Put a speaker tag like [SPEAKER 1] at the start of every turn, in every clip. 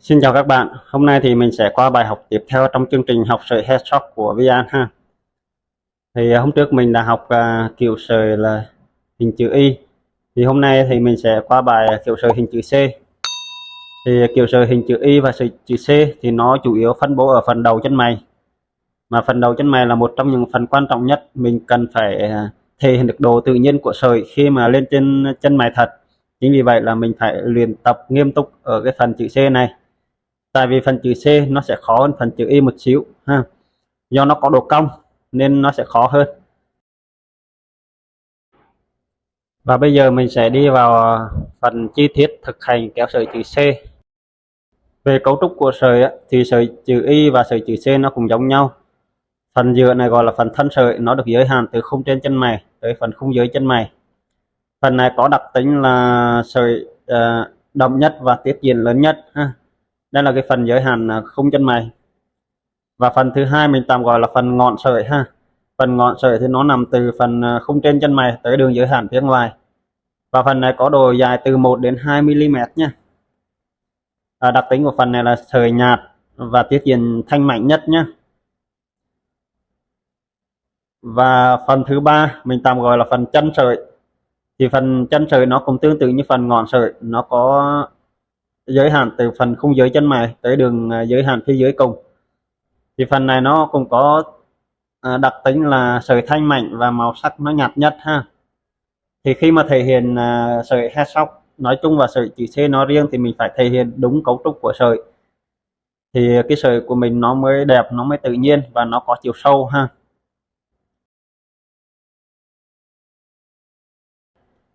[SPEAKER 1] Xin chào các bạn, hôm nay thì mình sẽ qua bài học tiếp theo trong chương trình học sợi Headshot của Vian ha. Hôm trước mình đã học kiểu sợi là hình chữ Y. Thì hôm nay thì mình sẽ qua bài kiểu sợi hình chữ C. Kiểu sợi hình chữ Y và sợi chữ C thì nó chủ yếu phân bố ở phần đầu chân mày. Mà phần đầu chân mày là một trong những phần quan trọng nhất, mình cần phải thể hiện được độ tự nhiên của sợi khi mà lên trên chân mày thật. Chính vì vậy là mình phải luyện tập nghiêm túc ở cái phần chữ C này. Tại vì phần chữ C nó sẽ khó hơn phần chữ Y một xíu ha, do nó có độ cong nên nó sẽ khó hơn. Và bây giờ mình sẽ đi vào phần chi tiết thực hành kéo sợi chữ C. Về cấu trúc của sợi thì sợi chữ Y và sợi chữ C nó cũng giống nhau. Phần giữa này gọi là phần thân sợi, nó được giới hạn từ khung trên chân mày tới phần khung dưới chân mày. Phần này có đặc tính là sợi đậm nhất và tiết diện lớn nhất ha. Đây là cái phần giới hạn khung chân mày. Và phần thứ hai mình tạm gọi là phần ngọn sợi ha. Phần ngọn sợi thì nó nằm từ phần khung trên chân mày tới đường giới hạn phía ngoài. Và phần này có độ dài từ 1 đến 2 mm nhé. Đặc tính của phần này là sợi nhạt và tiết diện thanh mảnh nhất nhé. Và phần thứ ba mình tạm gọi là phần chân sợi. Thì phần chân sợi nó cũng tương tự như phần ngọn sợi, nó có giới hạn từ phần khung dưới chân mày tới đường giới hạn phía dưới cùng. Thì phần này nó cũng có đặc tính là sợi thanh mảnh và màu sắc nó nhạt nhất ha. Thì khi mà thể hiện sợi headshot nói chung và sợi chữ C nói riêng thì mình phải thể hiện đúng cấu trúc của sợi, thì cái sợi của mình nó mới đẹp, nó mới tự nhiên và nó có chiều sâu ha.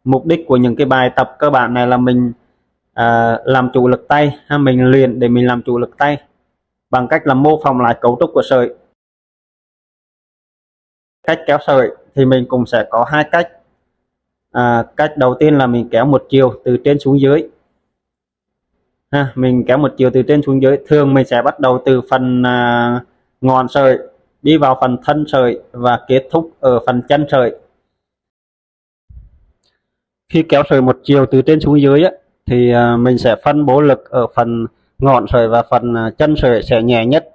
[SPEAKER 1] Mục đích của những cái bài tập cơ bản này là mình làm chủ lực tay ha, mình luyện để mình làm chủ lực tay bằng cách là mô phỏng lại cấu trúc của sợi. Cách kéo sợi thì mình cũng sẽ có hai cách. Cách đầu tiên là mình kéo một chiều từ trên xuống dưới ha, mình kéo một chiều từ trên xuống dưới. Thường mình sẽ bắt đầu từ phần ngọn sợi đi vào phần thân sợi và kết thúc ở phần chân sợi. Khi kéo sợi một chiều từ trên xuống dưới thì mình sẽ phân bố lực ở phần ngọn sợi và phần chân sợi sẽ nhẹ nhất.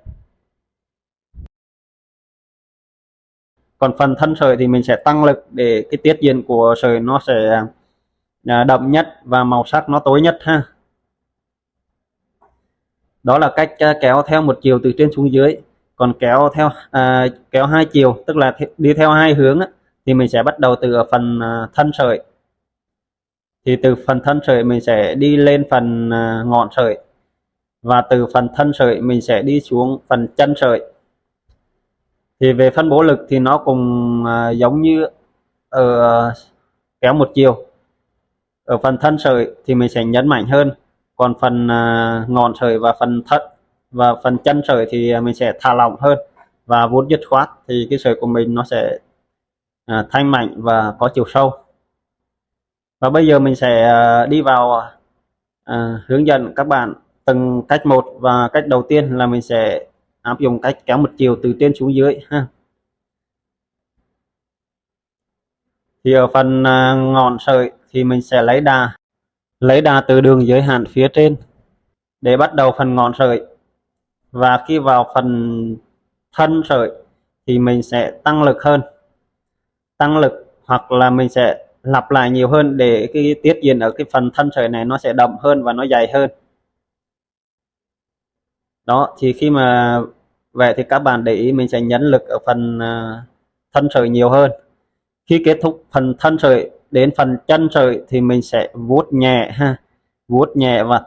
[SPEAKER 1] Còn phần thân sợi thì mình sẽ tăng lực để cái tiết diện của sợi nó sẽ đậm nhất và màu sắc nó tối nhất ha. Đó là cách kéo theo một chiều từ trên xuống dưới. Còn kéo hai chiều tức là đi theo hai hướng thì mình sẽ bắt đầu từ ở phần thân sợi. Thì từ phần thân sợi mình sẽ đi lên phần ngọn sợi, và từ phần thân sợi mình sẽ đi xuống phần chân sợi. Thì về phân bố lực thì nó cũng giống như ở kéo một chiều. Ở phần thân sợi thì mình sẽ nhấn mạnh hơn, còn phần ngọn sợi và phần chân sợi thì mình sẽ thả lỏng hơn và vuốt dứt khoát, thì cái sợi của mình nó sẽ thanh mảnh và có chiều sâu. Và bây giờ mình sẽ đi vào hướng dẫn các bạn từng cách một. Và cách đầu tiên là mình sẽ áp dụng cách kéo một chiều từ trên xuống dưới ha. Thì ở phần ngọn sợi thì mình sẽ lấy đà từ đường giới hạn phía trên để bắt đầu phần ngọn sợi, và khi vào phần thân sợi thì mình sẽ tăng lực hoặc là mình sẽ lặp lại nhiều hơn để cái tiết diện ở cái phần thân sợi này nó sẽ đậm hơn và nó dày hơn. Đó, thì khi mà vậy thì các bạn để ý mình sẽ nhấn lực ở phần thân sợi nhiều hơn. Khi kết thúc phần thân sợi đến phần chân sợi thì mình sẽ vuốt nhẹ ha, vuốt nhẹ và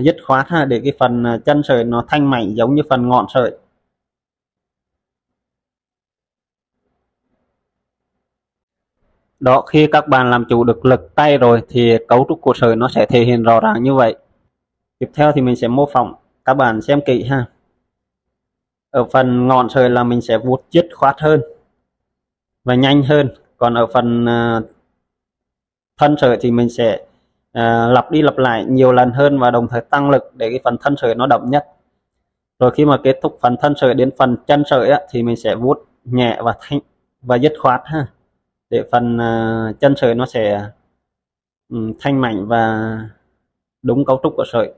[SPEAKER 1] dứt khoát ha, để cái phần chân sợi nó thanh mảnh giống như phần ngọn sợi. Đó, khi các bạn làm chủ được lực tay rồi thì cấu trúc của sợi nó sẽ thể hiện rõ ràng như vậy. Tiếp theo thì mình sẽ mô phỏng, các bạn xem kỹ ha. Ở phần ngọn sợi là mình sẽ vuốt dứt khoát hơn và nhanh hơn, còn ở phần thân sợi thì mình sẽ lặp đi lặp lại nhiều lần hơn và đồng thời tăng lực để cái phần thân sợi nó đậm nhất. Rồi khi mà kết thúc phần thân sợi đến phần chân sợi thì mình sẽ vuốt nhẹ và dứt khoát ha, để phần chân sợi nó sẽ thanh mảnh và đúng cấu trúc của sợi.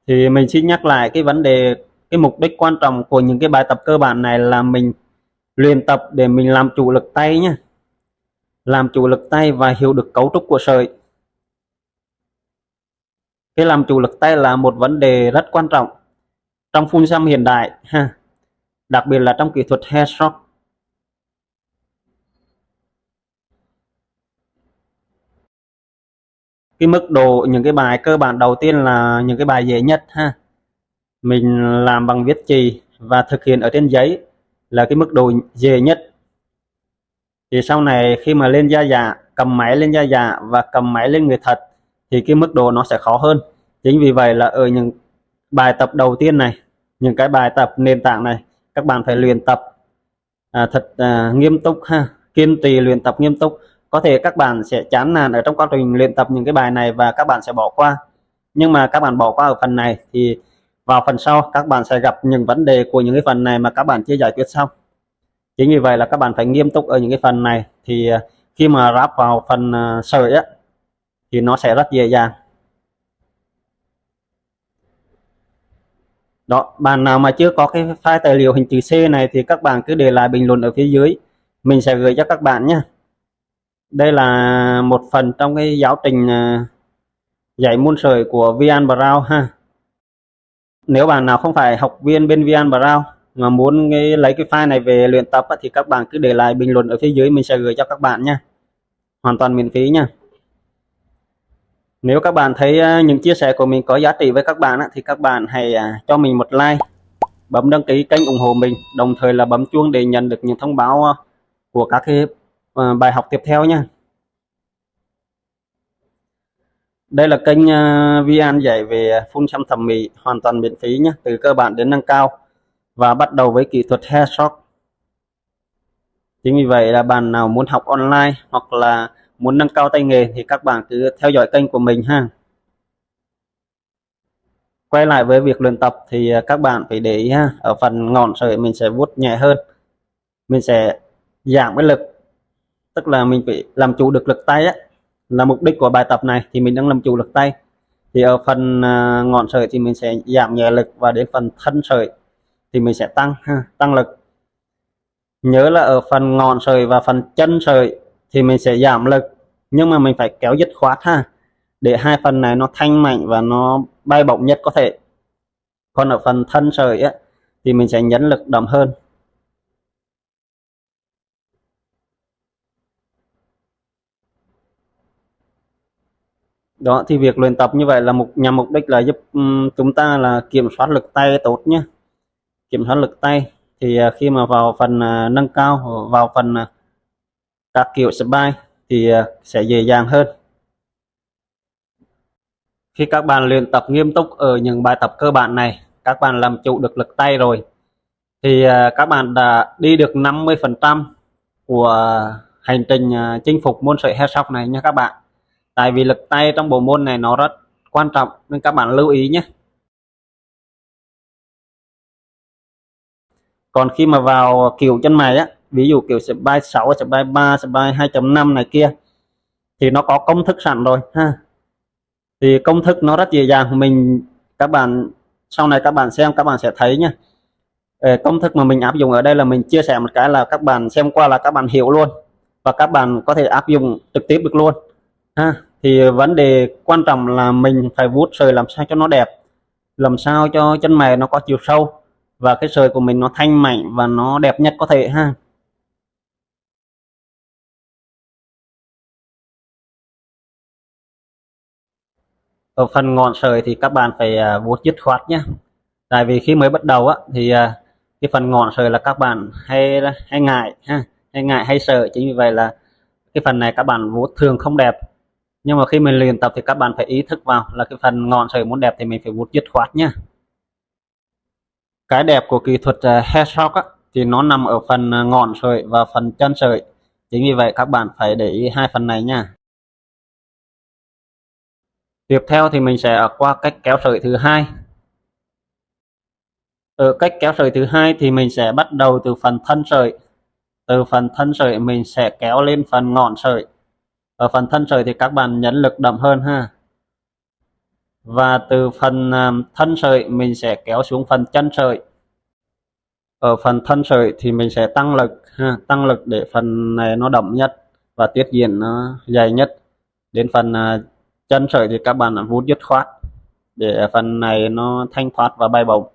[SPEAKER 1] Thì mình xin nhắc lại cái vấn đề, cái mục đích quan trọng của những cái bài tập cơ bản này là mình luyện tập để mình làm chủ lực tay nhé. Làm chủ lực tay và hiểu được cấu trúc của sợi. Cái làm chủ lực tay là một vấn đề rất quan trọng trong phun xăm hiện đại ha, đặc biệt là trong kỹ thuật headshot. Cái mức độ những cái bài cơ bản đầu tiên là những cái bài dễ nhất ha, mình làm bằng viết chì và thực hiện ở trên giấy là cái mức độ dễ nhất. Thì sau này khi mà lên da dạ, cầm máy lên da dạ và cầm máy lên người thật thì cái mức độ nó sẽ khó hơn. Chính vì vậy là ở những bài tập đầu tiên này, những cái bài tập nền tảng này, các bạn phải luyện tập thật nghiêm túc ha, kiên trì luyện tập nghiêm túc. Có thể các bạn sẽ chán nản ở trong quá trình luyện tập những cái bài này và các bạn sẽ bỏ qua, nhưng mà các bạn bỏ qua ở phần này thì vào phần sau các bạn sẽ gặp những vấn đề của những cái phần này mà các bạn chưa giải quyết xong. Chính vì vậy là các bạn phải nghiêm túc ở những cái phần này thì khi mà ráp vào phần sợi á thì nó sẽ rất dễ dàng. Đó, bạn nào mà chưa có cái file tài liệu hình chữ C này thì các bạn cứ để lại bình luận ở phía dưới, mình sẽ gửi cho các bạn nhé. Đây là một phần trong cái giáo trình dạy môn sợi của Vian Brown ha. Nếu bạn nào không phải học viên bên Vian Brown mà muốn lấy cái file này về luyện tập thì các bạn cứ để lại bình luận ở phía dưới, mình sẽ gửi cho các bạn nha, hoàn toàn miễn phí nha. Nếu các bạn thấy những chia sẻ của mình có giá trị với các bạn thì các bạn hãy cho mình một like, bấm đăng ký kênh ủng hộ mình, đồng thời là bấm chuông để nhận được những thông báo của các cái bài học tiếp theo nha. Đây là kênh Vian dạy về phun xăm thẩm mỹ hoàn toàn miễn phí nhé, từ cơ bản đến nâng cao và bắt đầu với kỹ thuật headshot. Chính vì vậy là bạn nào muốn học online hoặc là muốn nâng cao tay nghề thì các bạn cứ theo dõi kênh của mình ha. Quay lại với việc luyện tập thì các bạn phải để ý ha, ở phần ngọn sợi mình sẽ vuốt nhẹ hơn, mình sẽ giảm cái lực, tức là mình phải làm chủ được lực tay á, là mục đích của bài tập này thì mình đang làm chủ lực tay. Thì ở phần ngọn sợi thì mình sẽ giảm nhẹ lực và đến phần thân sợi thì mình sẽ tăng lực. Nhớ là ở phần ngọn sợi và phần chân sợi thì mình sẽ giảm lực, nhưng mà mình phải kéo dứt khoát ha, để hai phần này nó thanh mạnh và nó bay bổng nhất có thể. Còn ở phần thân sợi á thì mình sẽ nhấn lực đậm hơn. Đó, thì việc luyện tập như vậy là nhằm mục đích là giúp chúng ta là kiểm soát lực tay tốt nhé. Kiểm soát lực tay thì khi mà vào phần nâng cao, vào phần các kiểu spy thì sẽ dễ dàng hơn. Khi các bạn luyện tập nghiêm túc ở những bài tập cơ bản này, các bạn làm chủ được lực tay rồi thì các bạn đã đi được 50% của hành trình chinh phục môn sợi headshot này nha các bạn. Tại vì lực tay trong bộ môn này nó rất quan trọng nên các bạn lưu ý nhé. Còn khi mà vào kiểu chân mày á, ví dụ kiểu spy 6, spy 3, spy 2.5 này kia thì nó có công thức sẵn rồi ha. Thì công thức nó rất dễ dàng, các bạn sau này các bạn xem các bạn sẽ thấy nhé. Công thức mà mình áp dụng ở đây là mình chia sẻ một cái là các bạn xem qua là các bạn hiểu luôn và các bạn có thể áp dụng trực tiếp được luôn ha. Thì vấn đề quan trọng là mình phải vuốt sợi làm sao cho nó đẹp, làm sao cho chân mày nó có chiều sâu và cái sợi của mình nó thanh mảnh và nó đẹp nhất có thể ha. Ở phần ngọn sợi thì các bạn phải vuốt dứt khoát nhé. Tại vì khi mới bắt đầu á thì cái phần ngọn sợi là các bạn hay ngại ha, hay sợ, chính vì vậy là cái phần này các bạn vuốt thường không đẹp. Nhưng mà khi mình luyện tập thì các bạn phải ý thức vào là cái phần ngọn sợi muốn đẹp thì mình phải vuốt dứt khoát nhé. Cái đẹp của kỹ thuật headshot á thì nó nằm ở phần ngọn sợi và phần chân sợi. Chính vì vậy các bạn phải để ý hai phần này nha. Tiếp theo thì mình sẽ qua cách kéo sợi thứ hai. Ở cách kéo sợi thứ hai thì mình sẽ bắt đầu từ phần thân sợi. Từ phần thân sợi mình sẽ kéo lên phần ngọn sợi. Ở phần thân sợi thì các bạn nhấn lực đậm hơn ha. và từ phần thân sợi mình sẽ kéo xuống phần chân sợi. Ở phần thân sợi thì mình sẽ tăng lực ha, tăng lực để phần này nó đậm nhất và tiết diện nó dày nhất. Đến phần chân sợi thì các bạn vuốt dứt khoát để phần này nó thanh thoát và bay bổng.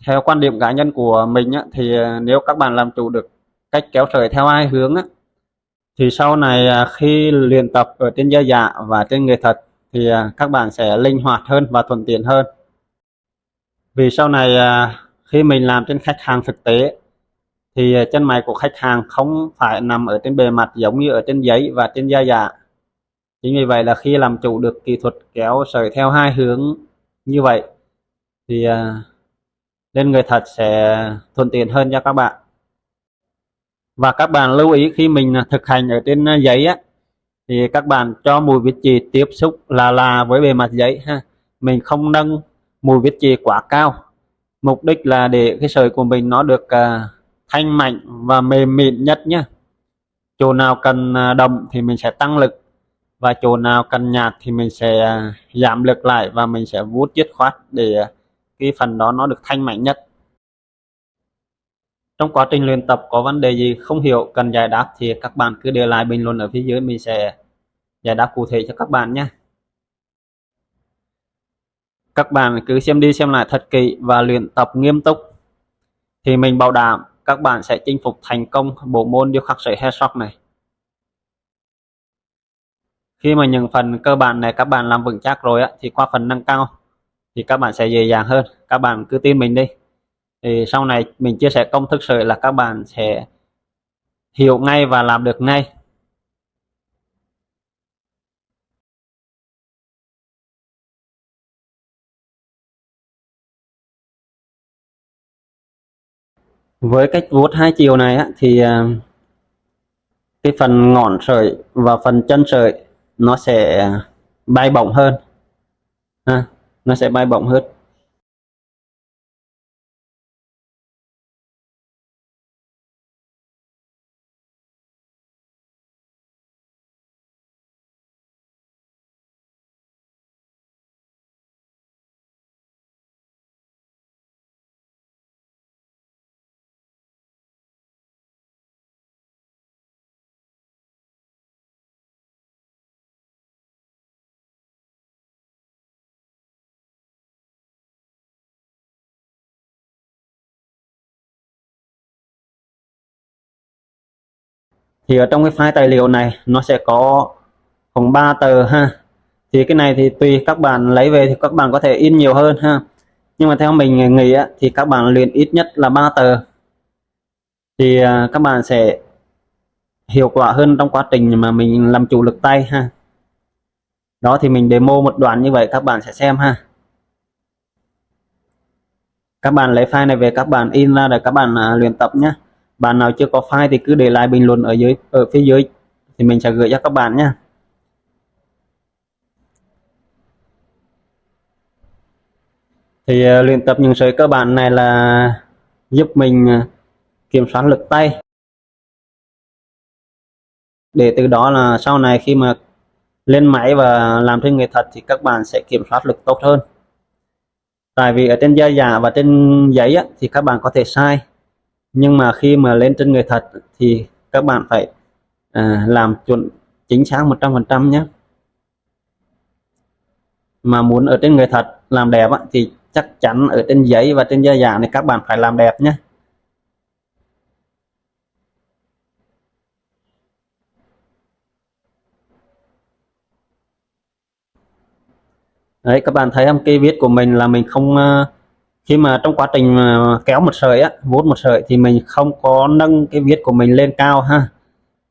[SPEAKER 1] Theo quan điểm cá nhân của mình á, thì nếu các bạn làm chủ được cách kéo sợi theo hai hướng á, thì sau này khi luyện tập ở trên da dạ và trên người thật thì các bạn sẽ linh hoạt hơn và thuận tiện hơn. Vì sau này khi mình làm trên khách hàng thực tế thì chân mày của khách hàng không phải nằm ở trên bề mặt giống như ở trên giấy và trên da dạ. Chính vì vậy là khi làm chủ được kỹ thuật kéo sợi theo hai hướng như vậy thì lên người thật sẽ thuận tiện hơn cho các bạn. Và các bạn lưu ý khi mình thực hành ở trên giấy á, thì các bạn cho mùi viết chì tiếp xúc là với bề mặt giấy ha. Mình không nâng mùi viết chì quá cao. Mục đích là để cái sợi của mình nó được thanh mảnh và mềm mịn nhất nhé. Chỗ nào cần đậm thì mình sẽ tăng lực, và chỗ nào cần nhạt thì mình sẽ giảm lực lại và mình sẽ vuốt dứt khoát để cái phần đó nó được thanh mảnh nhất. Trong quá trình luyện tập có vấn đề gì không hiểu cần giải đáp thì các bạn cứ để lại bình luận ở phía dưới, mình sẽ giải đáp cụ thể cho các bạn nhé. Các bạn cứ xem đi xem lại thật kỹ và luyện tập nghiêm túc thì mình bảo đảm các bạn sẽ chinh phục thành công bộ môn điêu khắc sợi Headstock này. Khi mà những phần cơ bản này các bạn làm vững chắc rồi á, thì qua phần nâng cao thì các bạn sẽ dễ dàng hơn. Các bạn cứ tin mình đi. Thì sau này mình chia sẻ công thức sợi là các bạn sẽ hiểu ngay và làm được ngay. Với cách vuốt hai chiều này á, thì cái phần ngọn sợi và phần chân sợi nó sẽ bay bổng hơn ha, nó sẽ bay bổng hơn. Thì ở trong cái file tài liệu này nó sẽ có khoảng 3 tờ ha. Thì cái này thì tùy các bạn lấy về thì các bạn có thể in nhiều hơn ha. Nhưng mà theo mình nghĩ á, thì các bạn luyện ít nhất là 3 tờ thì các bạn sẽ hiệu quả hơn trong quá trình mà mình làm chủ lực tay ha. Đó thì mình demo một đoạn như vậy các bạn sẽ xem ha. Các bạn lấy file này về các bạn in ra để các bạn luyện tập nhé. Bạn nào chưa có file thì cứ để lại bình luận ở phía dưới thì mình sẽ gửi cho các bạn nhé. Thì luyện tập những sợi cơ bản này là giúp mình kiểm soát lực tay, để từ đó là sau này khi mà lên máy và làm trên người thật thì các bạn sẽ kiểm soát lực tốt hơn. Tại vì ở trên da giả và trên giấy á, thì các bạn có thể sai, nhưng mà khi mà lên trên người thật thì các bạn phải làm chuẩn chính xác 100% nhé. Mà muốn ở trên người thật làm đẹp á, thì chắc chắn ở trên giấy và trên da giả này các bạn phải làm đẹp nhé. Đấy, các bạn thấy không, cái viết của mình là mình không khi mà trong quá trình mà kéo một sợi á, vuốt một sợi thì mình không có nâng cái viết của mình lên cao ha.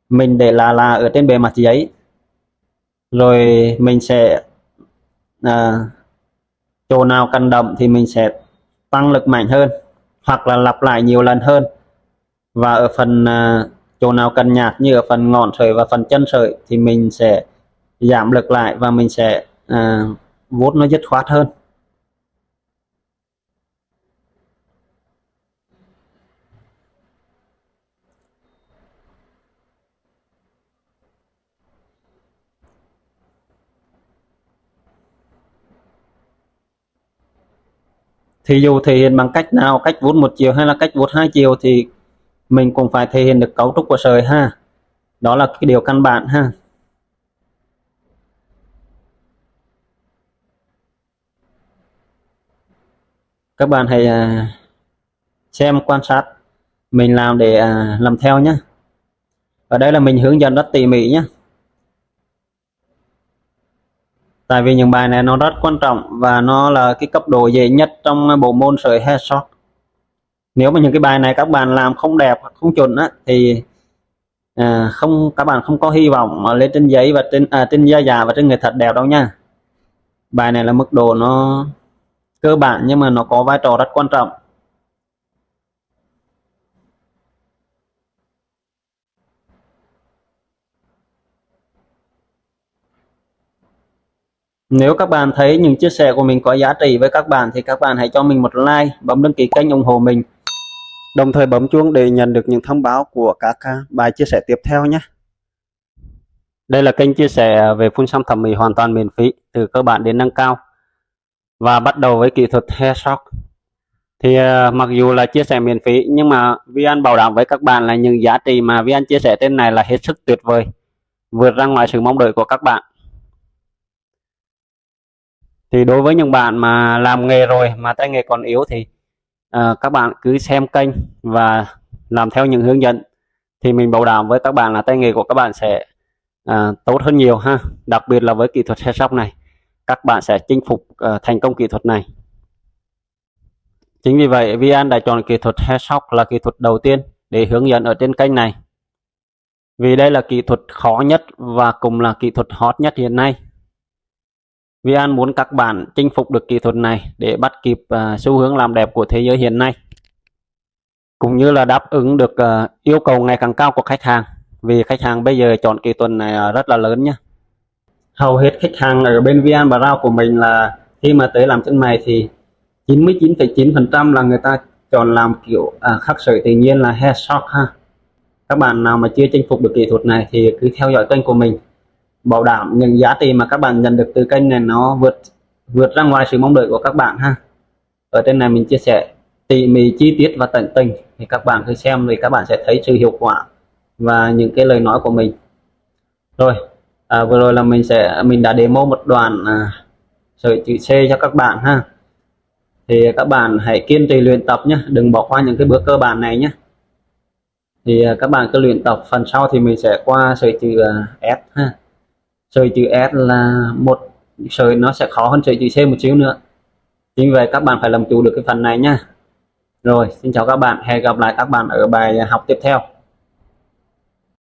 [SPEAKER 1] Mình để là ở trên bề mặt giấy, rồi mình sẽ à, chỗ nào cần đậm thì mình sẽ tăng lực mạnh hơn hoặc là lặp lại nhiều lần hơn, và ở phần chỗ nào cần nhạt như ở phần ngọn sợi và phần chân sợi thì mình sẽ giảm lực lại và mình sẽ vuốt nó dứt khoát hơn. Thì dù thể hiện bằng cách nào, cách vuốt một chiều hay là cách vuốt hai chiều thì mình cũng phải thể hiện được cấu trúc của sợi ha. Đó là cái điều căn bản ha. Các bạn hãy xem quan sát mình làm để làm theo nhé. Ở đây là mình hướng dẫn rất tỉ mỉ nhé. Tại vì những bài này nó rất quan trọng và nó là cái cấp độ dễ nhất trong bộ môn sợi headshot. Nếu mà những cái bài này các bạn làm không đẹp, không chuẩn á, thì các bạn không có hy vọng lên trên giấy và trên da già và trên người thật đẹp đâu nha. Bài này là mức độ nó cơ bản nhưng mà nó có vai trò rất quan trọng. Nếu các bạn thấy những chia sẻ của mình có giá trị với các bạn thì các bạn hãy cho mình một like, bấm đăng ký kênh ủng hộ mình. Đồng thời bấm chuông để nhận được những thông báo của các bài chia sẻ tiếp theo nhé. Đây là kênh chia sẻ về phun xăm thẩm mỹ hoàn toàn miễn phí, từ cơ bản đến nâng cao. Và bắt đầu với kỹ thuật headshot. Thì mặc dù là chia sẻ miễn phí nhưng mà VN bảo đảm với các bạn là những giá trị mà VN chia sẻ trên này là hết sức tuyệt vời, vượt ra ngoài sự mong đợi của các bạn. Thì đối với những bạn mà làm nghề rồi mà tay nghề còn yếu thì các bạn cứ xem kênh và làm theo những hướng dẫn, thì mình bảo đảm với các bạn là tay nghề của các bạn sẽ tốt hơn nhiều ha. Đặc biệt là với kỹ thuật headshot này, các bạn sẽ chinh phục thành công kỹ thuật này. Chính vì vậy VN đã chọn kỹ thuật headshot là kỹ thuật đầu tiên để hướng dẫn ở trên kênh này. Vì đây là kỹ thuật khó nhất và cũng là kỹ thuật hot nhất hiện nay. VN muốn các bạn chinh phục được kỹ thuật này để bắt kịp xu hướng làm đẹp của thế giới hiện nay, cũng như là đáp ứng được yêu cầu ngày càng cao của khách hàng. Vì khách hàng bây giờ chọn kỹ thuật này rất là lớn nhé. Hầu hết khách hàng ở bên VN Brow của mình là khi mà tới làm chân mày thì 99,9% là người ta chọn làm kiểu khắc sợi tự nhiên là headshot ha. Các bạn nào mà chưa chinh phục được kỹ thuật này thì cứ theo dõi kênh của mình, bảo đảm những giá trị mà các bạn nhận được từ kênh này nó vượt ra ngoài sự mong đợi của các bạn ha. Ở trên này mình chia sẻ tỉ mỉ, chi tiết và tận tình, thì các bạn cứ xem thì các bạn sẽ thấy sự hiệu quả và những cái lời nói của mình. Rồi vừa rồi là mình đã demo một đoạn sợi chữ C cho các bạn ha. Thì các bạn hãy kiên trì luyện tập nhé, đừng bỏ qua những cái bước cơ bản này nhé. Thì các bạn cứ luyện tập, phần sau thì mình sẽ qua sợi chữ S ha. Sợi chữ S là một sợi nó sẽ khó hơn sợi chữ C một xíu nữa, chính vì vậy các bạn phải làm chủ được cái phần này nhá. Rồi, xin chào các bạn, hẹn gặp lại các bạn ở bài học tiếp theo.